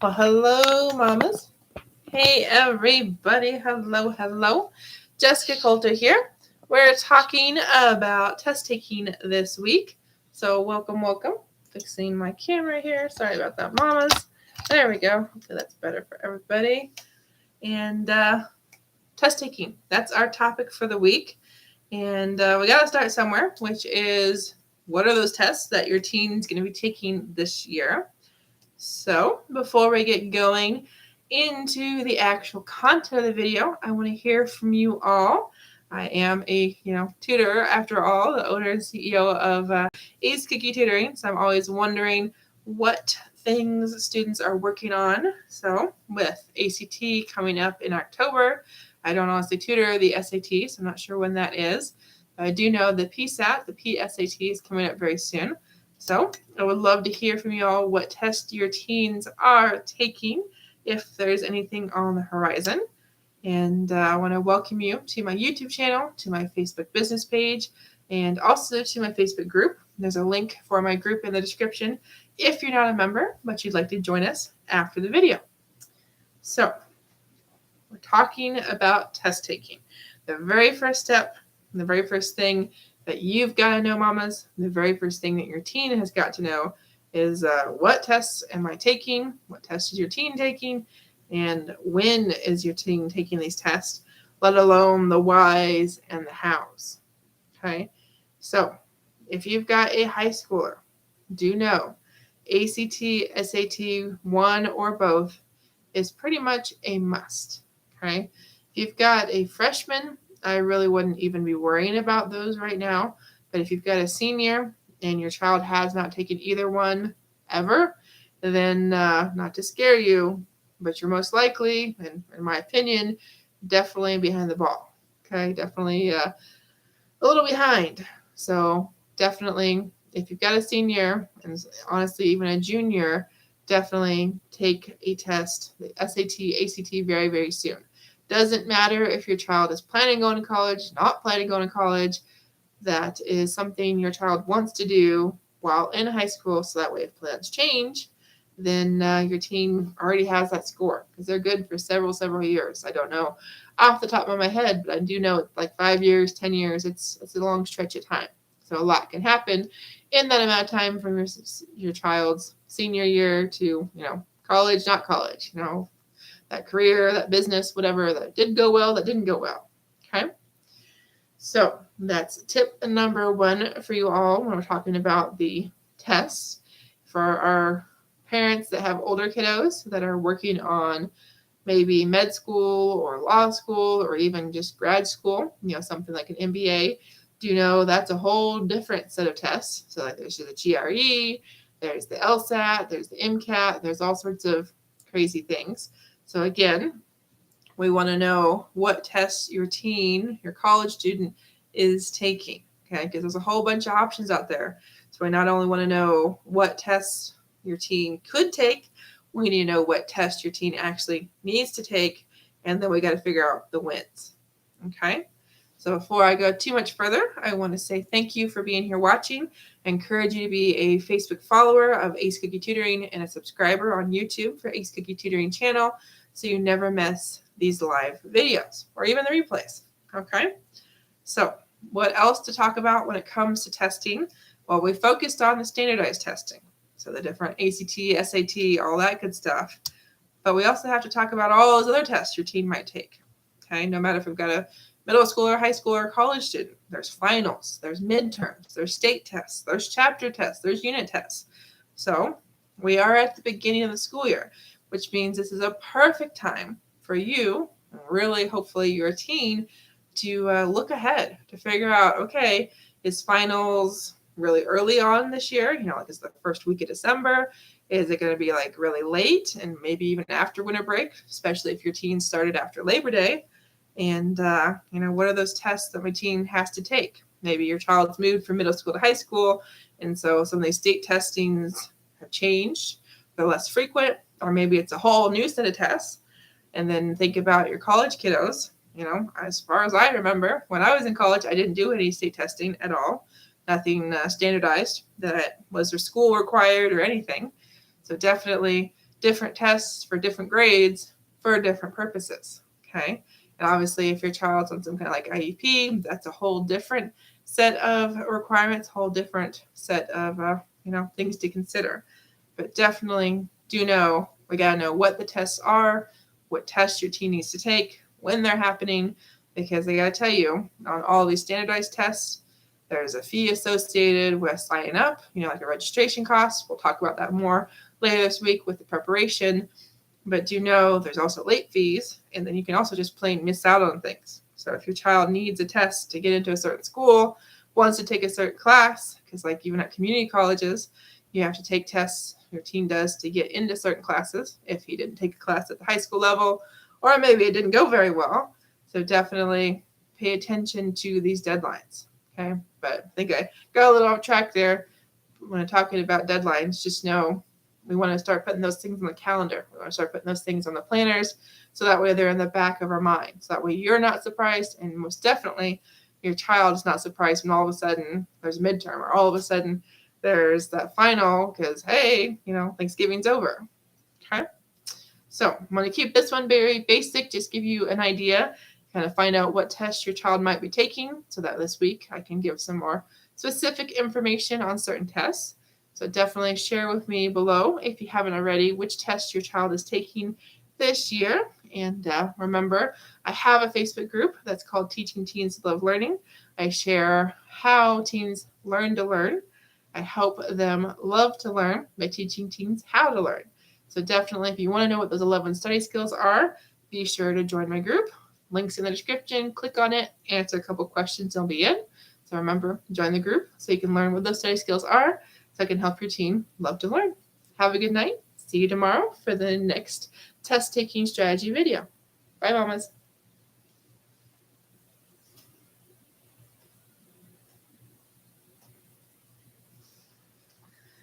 Well, hello, mamas. Hey, everybody. Hello. Jessica Coulter here. We're talking about test taking this week. So, welcome. Fixing my camera here. Sorry about that, mamas. There we go. Hopefully, that's better for everybody. And test taking. That's our topic for the week. And we got to start somewhere, which is what are those tests that your teen's going to be taking this year? So before we get going into the actual content of the video, I want to hear from you all. I am a tutor after all, the owner and CEO of Ace Cookie Tutoring. So I'm always wondering what things students are working on. So with ACT coming up in October, I don't honestly tutor the SAT, so I'm not sure when that is. But I do know the PSAT, the PSAT is coming up very soon. So I would love to hear from you all what tests your teens are taking, if there's anything on the horizon. And I want to welcome you to my YouTube channel, to my Facebook business page, and also to my Facebook group. There's a link for my group in the description if you're not a member, but you'd like to join us after the video. So we're talking about test taking. The very first step, the very first thing that you've got to know, mamas, the very first thing that your teen has got to know is what tests am I taking? What tests is your teen taking? And when is your teen taking these tests, let alone the whys and the hows? Okay, so if you've got a high schooler, do know ACT, SAT, one or both is pretty much a must. Okay, if you've got a freshman, I really wouldn't even be worrying about those right now. But if you've got a senior and your child has not taken either one ever, then not to scare you, but you're most likely, and in my opinion, definitely behind the ball. Okay, definitely a little behind. So definitely, if you've got a senior, and honestly even a junior, definitely take a test, the SAT, ACT, very, very soon. Doesn't matter if your child is planning on going to college, not planning on going to college. That is something your child wants to do while in high school, so that way if plans change, then your teen already has that score, because they're good for several years. I don't know off the top of my head, but I do know like 5 years, 10 years, it's a long stretch of time. So a lot can happen in that amount of time from your child's senior year to, college, not college, that career, that business, whatever, that did go well, that didn't go well. Okay. So that's tip number one for you all when we're talking about the tests. For our parents that have older kiddos that are working on maybe med school or law school or even just grad school, something like an MBA, do you know that's a whole different set of tests? So like there's the GRE, there's the LSAT, there's the MCAT, there's all sorts of crazy things. So again, we want to know what tests your teen, your college student is taking, okay? Because there's a whole bunch of options out there. So we not only want to know what tests your teen could take, we need to know what test your teen actually needs to take, and then we got to figure out the wins, okay? So before I go too much further, I want to say thank you for being here watching. I encourage you to be a Facebook follower of Ace Cookie Tutoring and a subscriber on YouTube for Ace Cookie Tutoring channel, so you never miss these live videos or even the replays, okay? So what else to talk about when it comes to testing? Well, we focused on the standardized testing, so the different ACT, SAT, all that good stuff. But we also have to talk about all those other tests your teen might take, okay? No matter if we've got a middle schooler, high schooler, or college student, there's finals, there's midterms, there's state tests, there's chapter tests, there's unit tests. So we are at the beginning of the school year, which means this is a perfect time for you, really hopefully your teen, to look ahead, to figure out, okay, is finals really early on this year? Like is the first week of December? Is it going to be like really late and maybe even after winter break, especially if your teen started after Labor Day? And, what are those tests that my teen has to take? Maybe your child's moved from middle school to high school, and so some of these state testings have changed. They're less frequent, or maybe it's a whole new set of tests. And then think about your college kiddos. As far as I remember, when I was in college, I didn't do any state testing at all. Nothing standardized that was their school required or anything. So definitely different tests for different grades for different purposes. Okay. And obviously, if your child's on some kind of like IEP, that's a whole different set of requirements, whole different set of things to consider. But definitely do know, we got to know what the tests are, what tests your teen needs to take, when they're happening, because I got to tell you, on all these standardized tests, there's a fee associated with signing up, like a registration cost. We'll talk about that more later this week with the preparation. But do know there's also late fees, and then you can also just plain miss out on things. So if your child needs a test to get into a certain school, wants to take a certain class, because like even at community colleges, you have to take tests, your teen does, to get into certain classes if he didn't take a class at the high school level, or maybe it didn't go very well. So definitely pay attention to these deadlines. Okay, but I think I got a little off track there when I'm talking about deadlines. Just know we want to start putting those things on the calendar. We want to start putting those things on the planners so that way they're in the back of our mind. So that way you're not surprised, and most definitely your child is not surprised when all of a sudden there's a midterm or all of a sudden there's that final because, hey, Thanksgiving's over. Okay? So I'm going to keep this one very basic, just give you an idea, kind of find out what tests your child might be taking so that this week I can give some more specific information on certain tests. So definitely share with me below, if you haven't already, which test your child is taking this year. And remember, I have a Facebook group that's called Teaching Teens to Love Learning. I share how teens learn to learn. I help them love to learn by teaching teens how to learn. So definitely, if you want to know what those 11 study skills are, be sure to join my group. Links in the description. Click on it, answer a couple questions, they'll be in. So remember, join the group so you can learn what those study skills are, so I can help your teen love to learn. Have a good night. See you tomorrow for the next test taking strategy video. Bye, mamas.